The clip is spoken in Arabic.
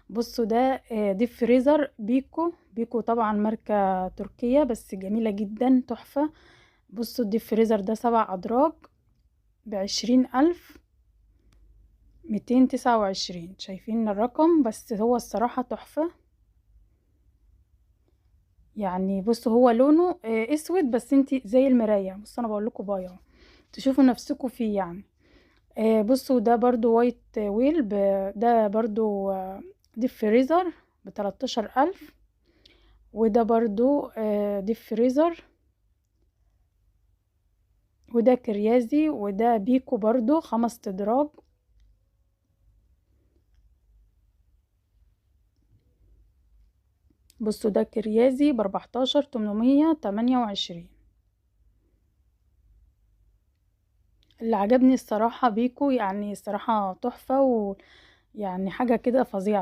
بصوا ده ديب فريزر بيكو. بيكو طبعا ماركة تركية بس جميلة جدا، تحفة. بصوا الديب فريزر ده 7 أدراج ب20,229. شايفين الرقم؟ بس هو الصراحة تحفة. يعني بصوا هو لونه اسود، بس انتي زي المراية. بصوا انا بقول لكم بايع تشوفوا نفسكم فيه يعني. بصوا ده برضو وايت ويل ده برضو ديب فريزر ب13,000. وده برضو ديب فريزر، وده كريازي، وده بيكو برضو 5 أدراج. بصوا ده كريازي ب14,828. اللي عجبني الصراحة بيكو، يعني الصراحة تحفة، ويعني حاجة كده فظيعة.